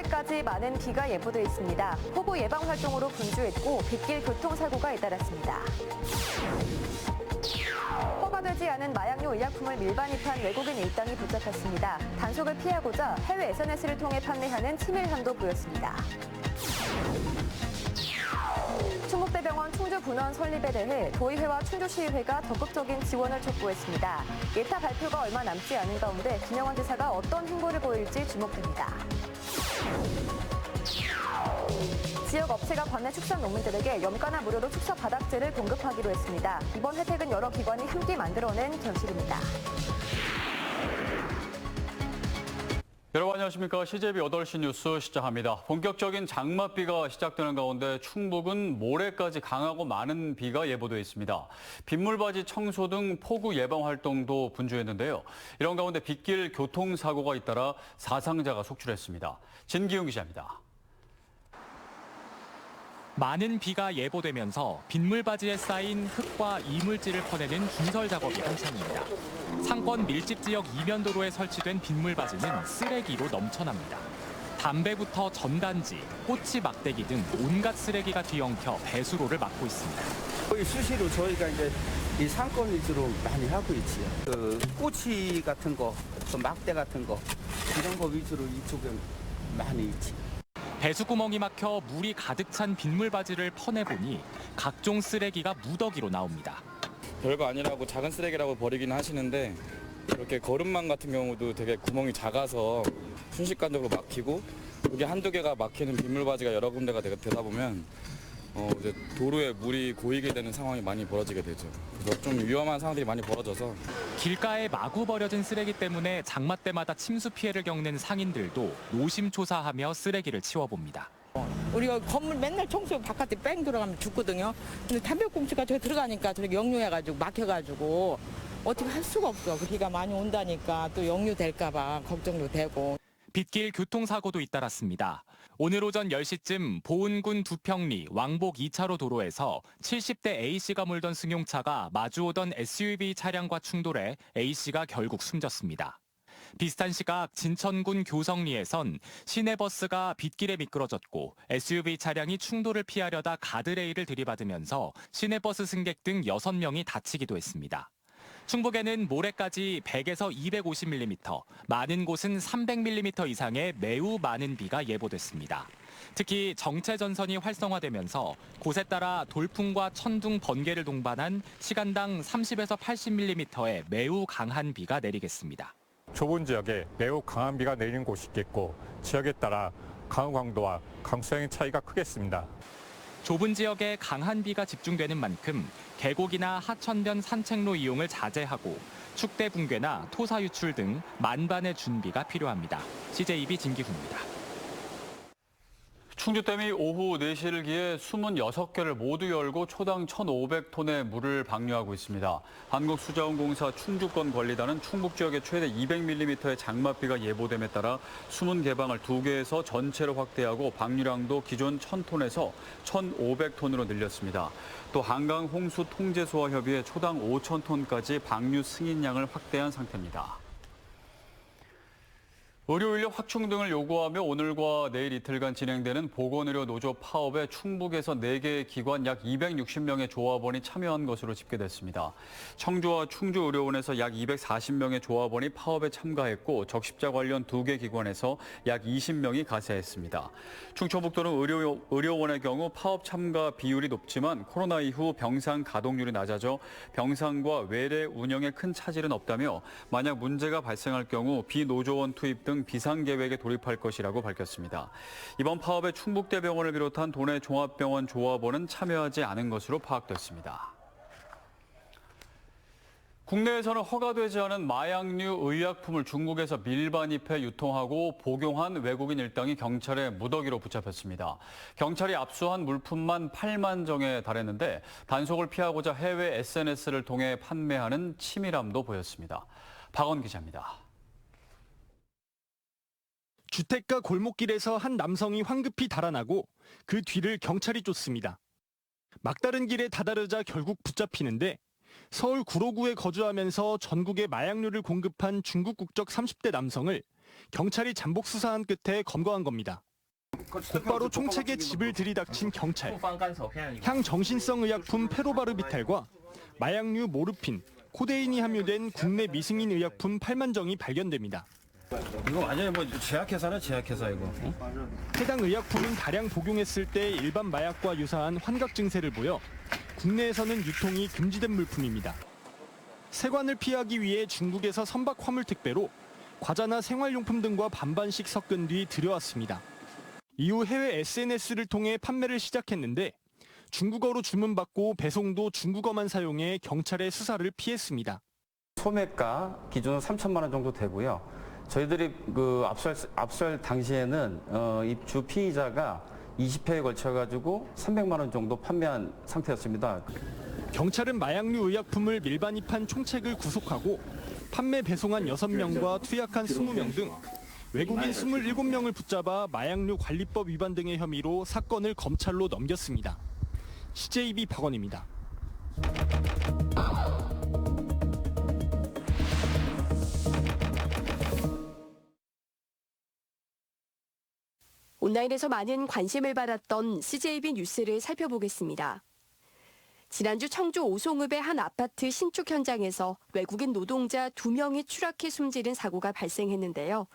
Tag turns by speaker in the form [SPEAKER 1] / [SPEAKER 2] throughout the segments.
[SPEAKER 1] 모레까지 많은 비가 예보돼 있습니다. 폭우 예방 활동으로 분주했고 빗길 교통사고가 잇따랐습니다. 허가되지 않은 마약류 의약품을 밀반입한 외국인 일당이 붙잡혔습니다. 단속을 피하고자 해외 SNS를 통해 판매하는 치밀함도 보였습니다. 충북대병원 충주분원 설립에 대해 도의회와 충주시의회가 적극적인 지원을 촉구했습니다. 예타 발표가 얼마 남지 않은 가운데 김영환 지사가 어떤 행보를 보일지 주목됩니다. 지역 업체가 관내 축산 농민들에게 염가나 무료로 축사 바닥재를 공급하기로 했습니다. 이번 혜택은 여러 기관이 함께 만들어낸 결실입니다.
[SPEAKER 2] 여러분 안녕하십니까. CJB 8시 뉴스 시작합니다. 본격적인 장맛비가 시작되는 가운데 충북은 모레까지 강하고 많은 비가 예보돼 있습니다. 빗물바지 청소 등 폭우 예방 활동도 분주했는데요. 이런 가운데 빗길 교통사고가 잇따라 사상자가 속출했습니다. 진기훈 기자입니다.
[SPEAKER 3] 많은 비가 예보되면서 빗물바지에 쌓인 흙과 이물질을 퍼내는 분설 작업이 한창입니다. 상권 밀집 지역 이면도로에 설치된 빗물바지는 쓰레기로 넘쳐납니다. 담배부터 전단지, 꼬치 막대기 등 온갖 쓰레기가 뒤엉켜 배수로를 막고 있습니다.
[SPEAKER 4] 거의 수시로 저희가 이제 이 상권 위주로 많이 하고 있지요. 그 꼬치 같은 거, 또 막대 같은 거 이런 거 위주로 이쪽에 많이 있지.
[SPEAKER 3] 배수구멍이 막혀 물이 가득 찬 빗물바지를 퍼내보니 각종 쓰레기가 무더기로 나옵니다.
[SPEAKER 5] 별거 아니라고 작은 쓰레기라고 버리긴 하시는데 이렇게 거름망 같은 경우도 되게 구멍이 작아서 순식간적으로 막히고 여기 한두 개가 막히는 빗물바지가 여러 군데가 되다 보면 이제 도로에 물이 고이게 되는 상황이 많이 벌어지게 되죠. 그래서 좀 위험한 상황들이 많이 벌어져서
[SPEAKER 3] 길가에 마구 버려진 쓰레기 때문에 장마 때마다 침수 피해를 겪는 상인들도 노심초사하며 쓰레기를 치워봅니다.
[SPEAKER 6] 우리가 건물 맨날 청소하고 바깥에 뺑 들어가면 죽거든요. 근데 담배꽁초가 저기 들어가니까 저렇게 역류해가지고 막혀가지고 어떻게 할 수가 없어. 비가 많이 온다니까 또 역류될까 봐 걱정도 되고.
[SPEAKER 3] 빗길 교통사고도 잇따랐습니다. 오늘 오전 10시쯤 보은군 두평리 왕복 2차로 도로에서 70대 A씨가 몰던 승용차가 마주오던 SUV 차량과 충돌해 A씨가 결국 숨졌습니다. 비슷한 시각 진천군 교성리에선 시내버스가 빗길에 미끄러졌고 SUV 차량이 충돌을 피하려다 가드레일을 들이받으면서 시내버스 승객 등 6명이 다치기도 했습니다. 충북에는 모레까지 100에서 250mm, 많은 곳은 300mm 이상의 매우 많은 비가 예보됐습니다. 특히 정체전선이 활성화되면서 곳에 따라 돌풍과 천둥, 번개를 동반한 시간당 30에서 80mm의 매우 강한 비가 내리겠습니다.
[SPEAKER 7] 좁은 지역에 매우 강한 비가 내리는 곳이 있겠고 지역에 따라 강우 강도와 강수량의 차이가 크겠습니다.
[SPEAKER 3] 좁은 지역에 강한 비가 집중되는 만큼 계곡이나 하천변 산책로 이용을 자제하고 축대 붕괴나 토사 유출 등 만반의 준비가 필요합니다. CJB 진기훈입니다.
[SPEAKER 2] 충주댐이 오후 4시를 기해 26개를 모두 열고 초당 1,500톤의 물을 방류하고 있습니다. 한국수자원공사 충주권관리단은 충북 지역에 최대 200mm의 장맛비가 예보됨에 따라 수문 개방을 2개에서 전체로 확대하고 방류량도 기존 1,000톤에서 1,500톤으로 늘렸습니다. 또 한강홍수통제소와 협의해 초당 5,000톤까지 방류 승인량을 확대한 상태입니다. 의료인력 확충 등을 요구하며 오늘과 내일 이틀간 진행되는 보건의료 노조 파업에 충북에서 4개의 기관 약 260명의 조합원이 참여한 것으로 집계됐습니다. 청주와 충주의료원에서 약 240명의 조합원이 파업에 참가했고 적십자 관련 2개 기관에서 약 20명이 가세했습니다. 충청북도는 의료원의 경우 파업 참가 비율이 높지만 코로나 이후 병상 가동률이 낮아져 병상과 외래 운영에 큰 차질은 없다며 만약 문제가 발생할 경우 비노조원 투입 등 비상계획에 돌입할 것이라고 밝혔습니다. 이번 파업에 충북대병원을 비롯한 도내 종합병원 조합원은 참여하지 않은 것으로 파악됐습니다. 국내에서는 허가되지 않은 마약류 의약품을 중국에서 밀반입해 유통하고 복용한 외국인 일당이 경찰에 무더기로 붙잡혔습니다. 경찰이 압수한 물품만 8만 정에 달했는데 단속을 피하고자 해외 SNS를 통해 판매하는 치밀함도 보였습니다. 박원 기자입니다.
[SPEAKER 8] 주택가 골목길에서 한 남성이 황급히 달아나고 그 뒤를 경찰이 쫓습니다. 막다른 길에 다다르자 결국 붙잡히는데 서울 구로구에 거주하면서 전국에 마약류를 공급한 중국 국적 30대 남성을 경찰이 잠복 수사한 끝에 검거한 겁니다. 곧바로 총책에 집을 들이닥친 경찰. 향정신성 의약품 페로바르비탈과 마약류 모르핀, 코데인이 함유된 국내 미승인 의약품 8만 정이 발견됩니다.
[SPEAKER 9] 이거 완전히 뭐 제약회사네, 제약회사 이거.
[SPEAKER 8] 해당 의약품은 다량 복용했을 때 일반 마약과 유사한 환각 증세를 보여 국내에서는 유통이 금지된 물품입니다. 세관을 피하기 위해 중국에서 선박 화물 택배로 과자나 생활용품 등과 반반씩 섞은 뒤 들여왔습니다. 이후 해외 SNS를 통해 판매를 시작했는데 중국어로 주문받고 배송도 중국어만 사용해 경찰의 수사를 피했습니다.
[SPEAKER 10] 소매가 기준으로 3천만 원 정도 되고요. 저희들이 압수할 당시에는 이 주 피의자가 20회에 걸쳐가지고 300만 원 정도 판매한 상태였습니다.
[SPEAKER 8] 경찰은 마약류 의약품을 밀반입한 총책을 구속하고 판매 배송한 6명과 투약한 20명 등 외국인 27명을 붙잡아 마약류 관리법 위반 등의 혐의로 사건을 검찰로 넘겼습니다. CJB 박원입니다.
[SPEAKER 11] 온라인에서 많은 관심을 받았던 CJB 뉴스를 살펴보겠습니다. 지난주 청주 오송읍의 한 아파트 신축 현장에서 외국인 노동자 2명이 추락해 숨지는 사고가 발생했는데요.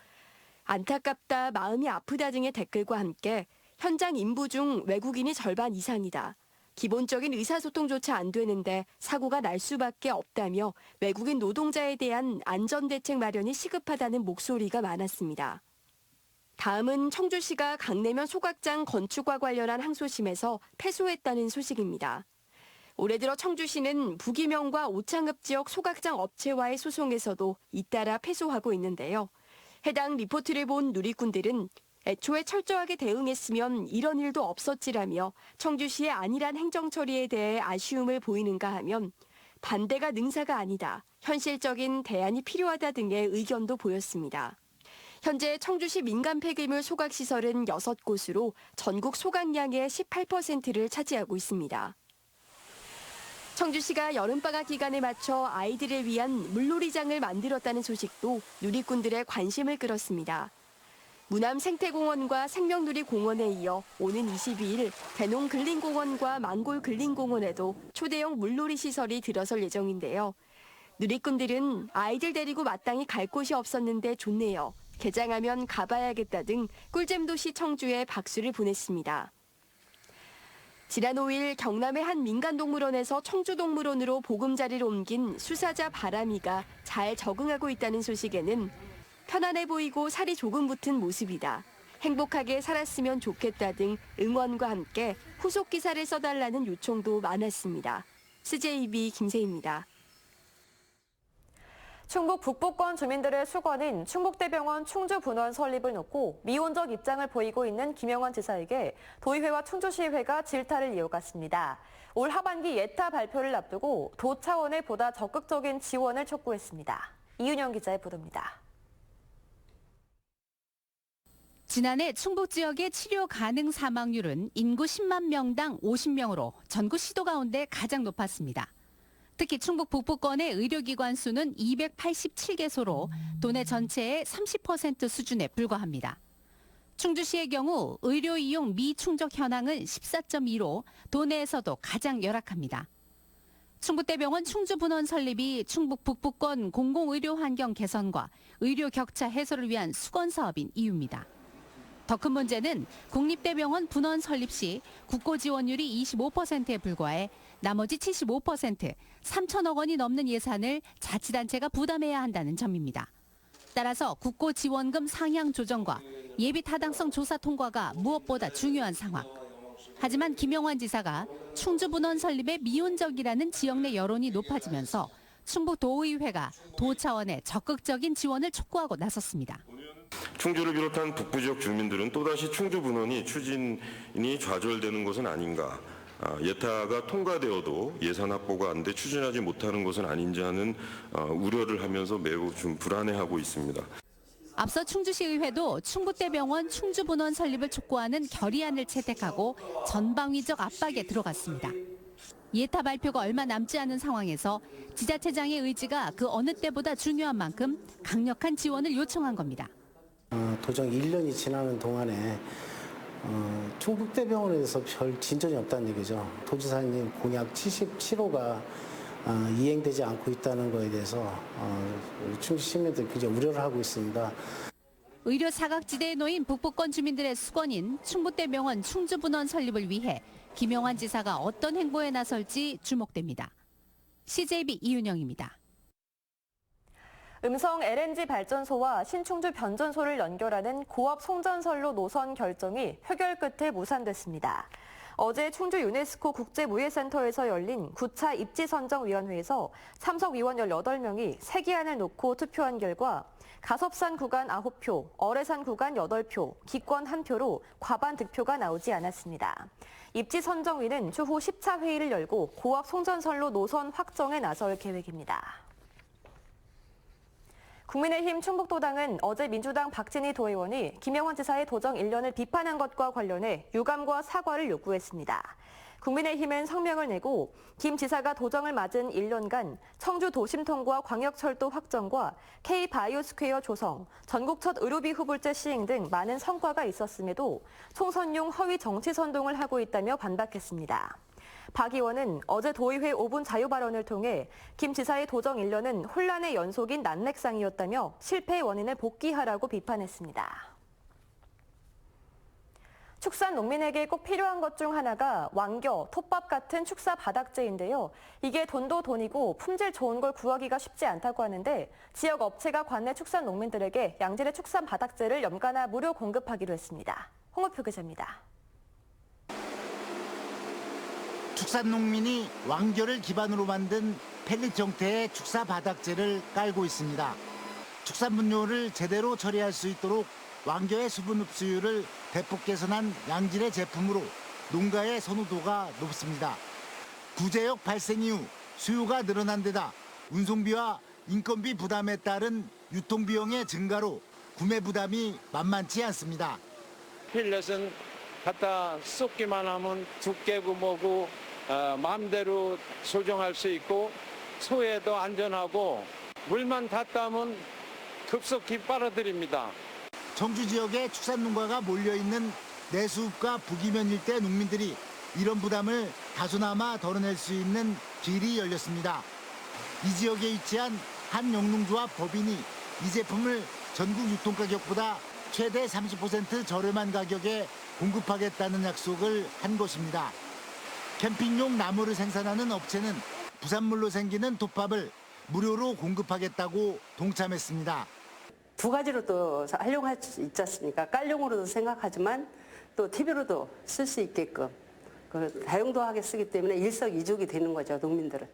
[SPEAKER 11] 안타깝다, 마음이 아프다 등의 댓글과 함께 현장 인부 중 외국인이 절반 이상이다. 기본적인 의사소통조차 안 되는데 사고가 날 수밖에 없다며 외국인 노동자에 대한 안전대책 마련이 시급하다는 목소리가 많았습니다. 다음은 청주시가 강내면 소각장 건축과 관련한 항소심에서 패소했다는 소식입니다. 올해 들어 청주시는 부기명과 오창읍 지역 소각장 업체와의 소송에서도 잇따라 패소하고 있는데요. 해당 리포트를 본 누리꾼들은 애초에 철저하게 대응했으면 이런 일도 없었지라며 청주시의 안일한 행정처리에 대해 아쉬움을 보이는가 하면 반대가 능사가 아니다, 현실적인 대안이 필요하다 등의 의견도 보였습니다. 현재 청주시 민간 폐기물 소각시설은 6곳으로 전국 소각량의 18%를 차지하고 있습니다. 청주시가 여름방학 기간에 맞춰 아이들을 위한 물놀이장을 만들었다는 소식도 누리꾼들의 관심을 끌었습니다. 무남 생태공원과 생명누리공원에 이어 오는 22일 대농 근린공원과 망골 근린공원에도 초대형 물놀이 시설이 들어설 예정인데요. 누리꾼들은 아이들 데리고 마땅히 갈 곳이 없었는데 좋네요, 개장하면 가봐야겠다 등 꿀잼도시 청주에 박수를 보냈습니다. 지난 5일 경남의 한 민간동물원에서 청주동물원으로 보금자리를 옮긴 수사자 바람이가 잘 적응하고 있다는 소식에는 편안해 보이고 살이 조금 붙은 모습이다, 행복하게 살았으면 좋겠다 등 응원과 함께 후속 기사를 써달라는 요청도 많았습니다. CJB 김세희입니다.
[SPEAKER 1] 충북 북부권 주민들의 수건인 충북대병원 충주분원 설립을 놓고 미온적 입장을 보이고 있는 김영환 지사에게 도의회와 충주시의회가 질타를 이어갔습니다. 올 하반기 예타 발표를 앞두고 도 차원의 보다 적극적인 지원을 촉구했습니다. 이윤영 기자의 보도입니다.
[SPEAKER 12] 지난해 충북 지역의 치료 가능 사망률은 인구 10만 명당 50명으로 전국 시도 가운데 가장 높았습니다. 특히 충북 북부권의 의료기관 수는 287개소로 도내 전체의 30% 수준에 불과합니다. 충주시의 경우 의료 이용 미충족 현황은 14.2로 도내에서도 가장 열악합니다. 충북대병원 충주분원 설립이 충북 북부권 공공의료 환경 개선과 의료 격차 해소를 위한 수건 사업인 이유입니다. 더 큰 문제는 국립대병원 분원 설립 시 국고 지원율이 25%에 불과해 나머지 75%, 3천억 원이 넘는 예산을 자치단체가 부담해야 한다는 점입니다. 따라서 국고 지원금 상향 조정과 예비 타당성 조사 통과가 무엇보다 중요한 상황. 하지만 김영환 지사가 충주분원 설립에 미온적이라는 지역 내 여론이 높아지면서 충북도의회가 도 차원의 적극적인 지원을 촉구하고 나섰습니다.
[SPEAKER 13] 충주를 비롯한 북부 지역 주민들은 또다시 충주분원이 추진이 좌절되는 것은 아닌가, 예타가 통과되어도 예산 확보가 안 돼 추진하지 못하는 것은 아닌지 하는 우려를 하면서 매우 좀 불안해하고 있습니다.
[SPEAKER 12] 앞서 충주시의회도 충북대병원 충주분원 설립을 촉구하는 결의안을 채택하고 전방위적 압박에 들어갔습니다. 예타 발표가 얼마 남지 않은 상황에서 지자체장의 의지가 그 어느 때보다 중요한 만큼 강력한 지원을 요청한 겁니다.
[SPEAKER 14] 도정 1년이 지나는 동안에 충북대병원에 대해서 별 진전이 없다는 얘기죠. 도지사님 공약 77호가 이행되지 않고 있다는 거에 대해서 충주 시민들 굉장히 우려를 하고 있습니다.
[SPEAKER 12] 의료 사각지대에 놓인 북부권 주민들의 수건인 충북대병원 충주분원 설립을 위해 김영환 지사가 어떤 행보에 나설지 주목됩니다. CJB 이윤영입니다.
[SPEAKER 1] 음성 LNG 발전소와 신충주 변전소를 연결하는 고압 송전선로 노선 결정이 표결 끝에 무산됐습니다. 어제 충주 유네스코 국제무예센터에서 열린 9차 입지선정위원회에서 참석 위원 18명이 세기안을 놓고 투표한 결과 가섭산 구간 9표, 어뢰산 구간 8표, 기권 1표로 과반 득표가 나오지 않았습니다. 입지선정위는 추후 10차 회의를 열고 고압 송전선로 노선 확정에 나설 계획입니다. 국민의힘 충북도당은 어제 민주당 박진희 도의원이 김영환 지사의 도정 1년을 비판한 것과 관련해 유감과 사과를 요구했습니다. 국민의힘은 성명을 내고 김 지사가 도정을 맞은 1년간 청주 도심통과 광역철도 확정과 K바이오스퀘어 조성, 전국 첫 의료비 후불제 시행 등 많은 성과가 있었음에도 총선용 허위 정치 선동을 하고 있다며 반박했습니다. 박 의원은 어제 도의회 5분 자유 발언을 통해 김 지사의 도정 1년은 혼란의 연속인 난맥상이었다며 실패의 원인을 복귀하라고 비판했습니다. 축산 농민에게 꼭 필요한 것 중 하나가 왕겨, 톱밥 같은 축사 바닥재인데요. 이게 돈도 돈이고 품질 좋은 걸 구하기가 쉽지 않다고 하는데 지역 업체가 관내 축산 농민들에게 양질의 축산 바닥재를 연간하 무료 공급하기로 했습니다. 홍우표 기자입니다.
[SPEAKER 15] 축산농민이 왕겨를 기반으로 만든 펠릿 형태의 축사 바닥재를 깔고 있습니다. 축산 분뇨를 제대로 처리할 수 있도록 왕겨의 수분 흡수율을 대폭 개선한 양질의 제품으로 농가의 선호도가 높습니다. 구제역 발생 이후 수요가 늘어난 데다 운송비와 인건비 부담에 따른 유통비용의 증가로 구매 부담이 만만치 않습니다.
[SPEAKER 16] 펠렛은 갖다 쏟기만 하면 두께고 뭐고 마음대로 조정할 수 있고 소에도 안전하고 물만 닿다면 급속히 빨아들입니다.
[SPEAKER 15] 청주 지역의 축산농가가 몰려있는 내수읍과 북이면 일대 농민들이 이런 부담을 다소나마 덜어낼 수 있는 길이 열렸습니다. 이 지역에 위치한 한 영농조합 법인이 이 제품을 전국 유통가격보다 최대 30% 저렴한 가격에 공급하겠다는 약속을 한 것입니다. 캠핑용 나무를 생산하는 업체는 부산물로 생기는 톱밥을 무료로 공급하겠다고 동참했습니다.
[SPEAKER 17] 두 가지로도 활용할 수 있지 않습니까? 깔용으로도 생각하지만 또 TV로도 쓸 수 있게끔 다용도하게 쓰기 때문에 일석이조가 되는 거죠, 농민들은.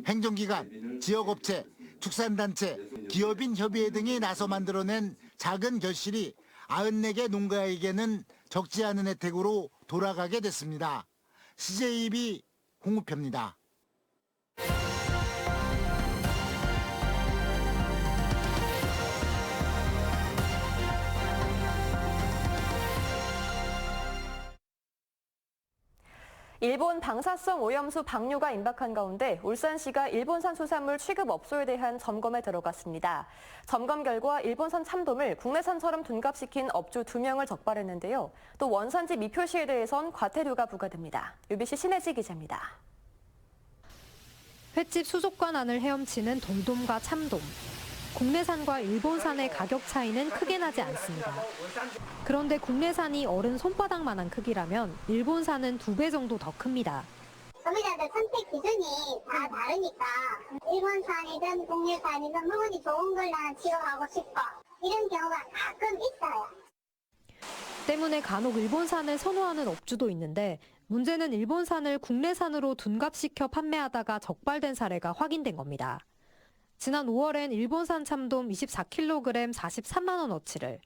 [SPEAKER 15] 행정기관, 지역업체, 축산단체, 기업인 협의회 등이 나서 만들어낸 작은 결실이 94개 농가에게는 적지 않은 혜택으로 돌아가게 됐습니다. CJB 홍우표입니다.
[SPEAKER 1] 일본 방사성 오염수 방류가 임박한 가운데 울산시가 일본산 수산물 취급업소에 대한 점검에 들어갔습니다. 점검 결과 일본산 참돔을 국내산처럼 둔갑시킨 업주 2명을 적발했는데요. 또 원산지 미표시에 대해선 과태료가 부과됩니다. UBC 신혜지 기자입니다.
[SPEAKER 18] 횟집 수족관안을 헤엄치는 돌돔과 참돔. 국내산과 일본산의 가격 차이는 크게 나지 않습니다. 그런데 국내산이 어른 손바닥만한 크기라면 일본산은 2배 정도 더 큽니다.
[SPEAKER 19] 소비자들 선택 기준이 다 다르니까 일본산이든 국내산이든 물건이 좋은 걸 나는 취급하고 싶어. 이런 경우가 가끔 있어요.
[SPEAKER 18] 때문에 간혹 일본산을 선호하는 업주도 있는데 문제는 일본산을 국내산으로 둔갑시켜 판매하다가 적발된 사례가 확인된 겁니다. 지난 5월엔 일본산 참돔 24kg 43만 원어치를,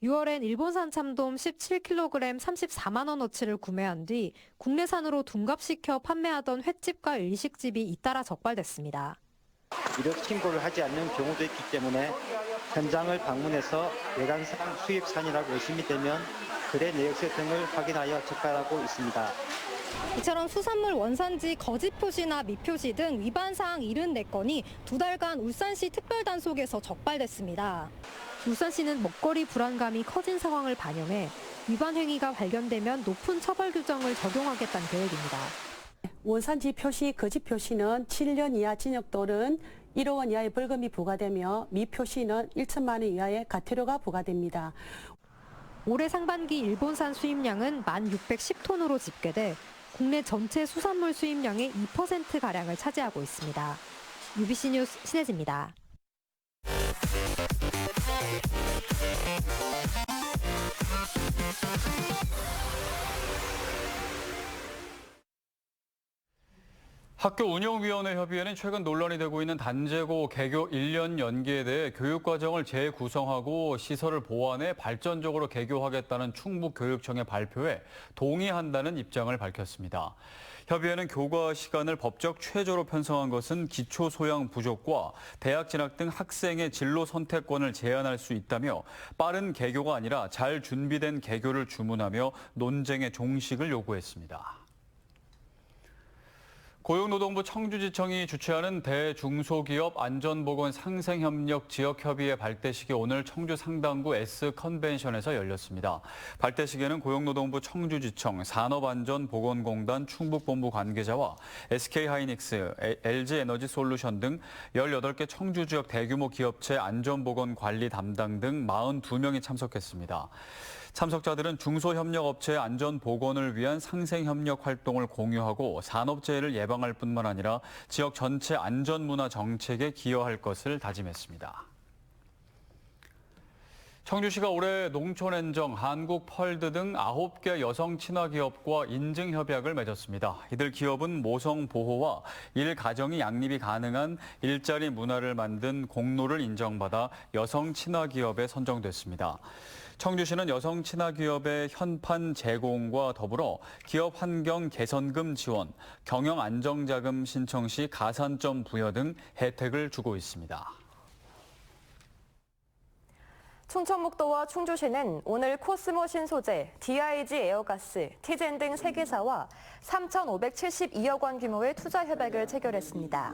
[SPEAKER 18] 6월엔 일본산 참돔 17kg 34만 원어치를 구매한 뒤 국내산으로 둔갑시켜 판매하던 횟집과 일식집이 잇따라 적발됐습니다.
[SPEAKER 20] 이력 신고를 하지 않는 경우도 있기 때문에 현장을 방문해서 외관산 수입산이라고 의심이 되면 거래 내역서 등을 확인하여 적발하고 있습니다.
[SPEAKER 18] 이처럼 수산물 원산지 거짓 표시나 미표시 등 위반 사항 74건이 2달간 울산시 특별단속에서 적발됐습니다. 울산시는 먹거리 불안감이 커진 상황을 반영해 위반 행위가 발견되면 높은 처벌 규정을 적용하겠다는 계획입니다.
[SPEAKER 21] 원산지 표시, 거짓 표시는 7년 이하 징역 또는 1억 원 이하의 벌금이 부과되며 미표시는 1천만 원 이하의 과태료가 부과됩니다.
[SPEAKER 18] 올해 상반기 일본산 수입량은 1,610톤으로 집계돼 국내 전체 수산물 수입량의 2%가량을 차지하고 있습니다. UBC 뉴스 신혜지입니다.
[SPEAKER 2] 학교운영위원회 협의회는 최근 논란이 되고 있는 단제고 개교 1년 연기에 대해 교육과정을 재구성하고 시설을 보완해 발전적으로 개교하겠다는 충북교육청의 발표에 동의한다는 입장을 밝혔습니다. 협의회는 교과 시간을 법적 최저로 편성한 것은 기초 소양 부족과 대학 진학 등 학생의 진로 선택권을 제한할 수 있다며 빠른 개교가 아니라 잘 준비된 개교를 주문하며 논쟁의 종식을 요구했습니다. 고용노동부 청주지청이 주최하는 대중소기업 안전보건 상생협력 지역협의회 발대식이 오늘 청주 상당구 S컨벤션에서 열렸습니다. 발대식에는 고용노동부 청주지청, 산업안전보건공단 충북본부 관계자와 SK하이닉스, LG에너지솔루션 등 18개 청주 지역 대규모 기업체 안전보건관리 담당 등 42명이 참석했습니다. 참석자들은 중소협력업체의 안전보건을 위한 상생협력 활동을 공유하고 산업재해를 예방할 뿐만 아니라 지역 전체 안전문화 정책에 기여할 것을 다짐했습니다. 청주시가 올해 농촌엔정, 한국펄드 등 9개 여성 친화기업과 인증협약을 맺었습니다. 이들 기업은 모성 보호와 일가정이 양립이 가능한 일자리 문화를 만든 공로를 인정받아 여성 친화기업에 선정됐습니다. 청주시는 여성 친화기업의 현판 제공과 더불어 기업 환경 개선금 지원, 경영 안정자금 신청 시 가산점 부여 등 혜택을 주고 있습니다.
[SPEAKER 1] 충청북도와 충주시는 오늘 코스모 신소재, DIG 에어가스, 티젠 등 3개사와 3,572억 원 규모의 투자 협약을 체결했습니다.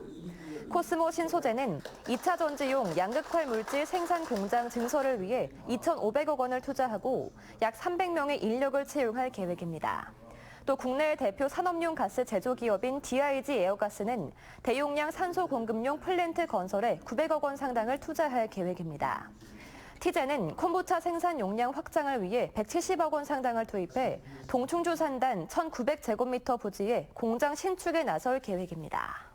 [SPEAKER 1] 코스모 신소재는 2차 전지용 양극활 물질 생산 공장 증설을 위해 2,500억 원을 투자하고 약 300명의 인력을 채용할 계획입니다. 또 국내 대표 산업용 가스 제조기업인 DIG 에어가스는 대용량 산소 공급용 플랜트 건설에 900억 원 상당을 투자할 계획입니다. 티젠은 콤부차 생산 용량 확장을 위해 170억 원 상당을 투입해 동충주 산단 1,900제곱미터 부지에 공장 신축에 나설 계획입니다.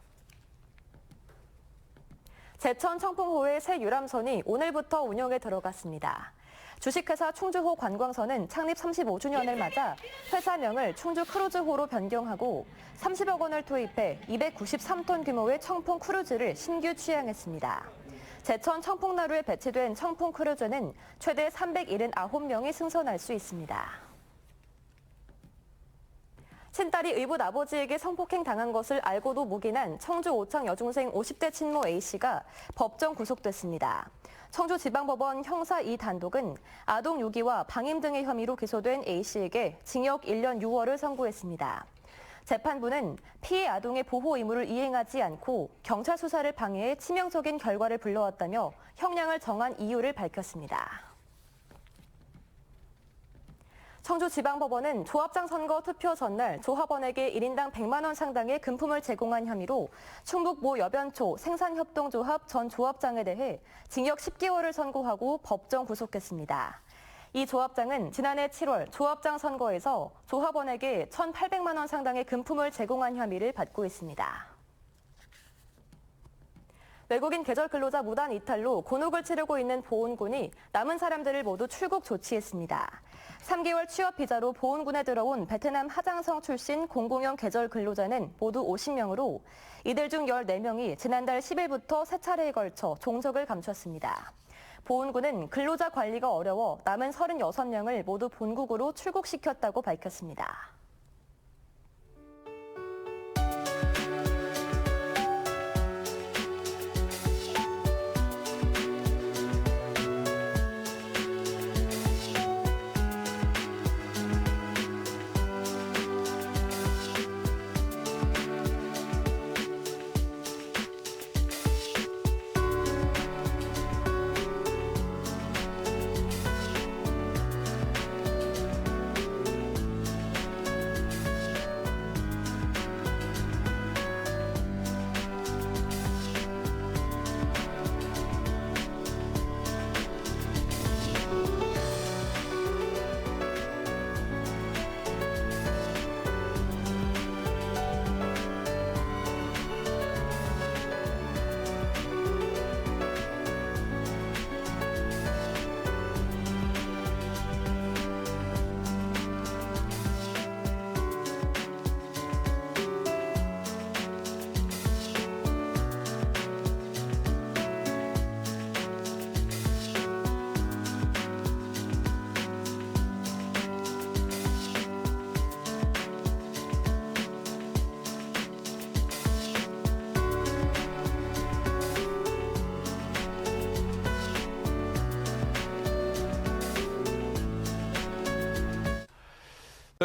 [SPEAKER 1] 제천 청풍호의 새 유람선이 오늘부터 운영에 들어갔습니다. 주식회사 충주호 관광선은 창립 35주년을 맞아 회사명을 충주 크루즈호로 변경하고 30억 원을 투입해 293톤 규모의 청풍 크루즈를 신규 취향했습니다. 제천 청풍나루에 배치된 청풍 크루즈는 최대 379명이 승선할 수 있습니다. 친딸이 의붓 아버지에게 성폭행 당한 것을 알고도 묵인한 청주 오창 여중생 50대 친모 A씨가 법정 구속됐습니다. 청주지방법원 형사 2단독은 아동 유기와 방임 등의 혐의로 기소된 A씨에게 징역 1년 6월을 선고했습니다. 재판부는 피해 아동의 보호 의무를 이행하지 않고 경찰 수사를 방해해 치명적인 결과를 불러왔다며 형량을 정한 이유를 밝혔습니다. 청주지방법원은 조합장 선거 투표 전날 조합원에게 1인당 100만 원 상당의 금품을 제공한 혐의로 충북 모 여변초 생산협동조합 전 조합장에 대해 징역 10개월을 선고하고 법정 구속했습니다. 이 조합장은 지난해 7월 조합장 선거에서 조합원에게 1,800만 원 상당의 금품을 제공한 혐의를 받고 있습니다. 외국인 계절 근로자 무단 이탈로 곤혹을 치르고 있는 보훈군이 남은 사람들을 모두 출국 조치했습니다. 3개월 취업 비자로 보훈군에 들어온 베트남 하장성 출신 공공형 계절 근로자는 모두 50명으로 이들 중 14명이 지난달 10일부터 3차례에 걸쳐 종적을 감췄습니다. 보훈군은 근로자 관리가 어려워 남은 36명을 모두 본국으로 출국시켰다고 밝혔습니다.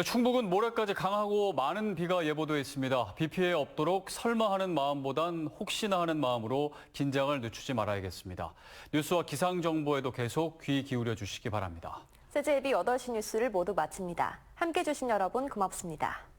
[SPEAKER 2] 충북은 모레까지 강하고 많은 비가 예보돼 있습니다. 비 피해 없도록 설마 하는 마음보단 혹시나 하는 마음으로 긴장을 늦추지 말아야겠습니다. 뉴스와 기상 정보에도 계속 귀 기울여 주시기 바랍니다.
[SPEAKER 1] CJB 8시 뉴스를 모두 마칩니다. 함께해 주신 여러분 고맙습니다.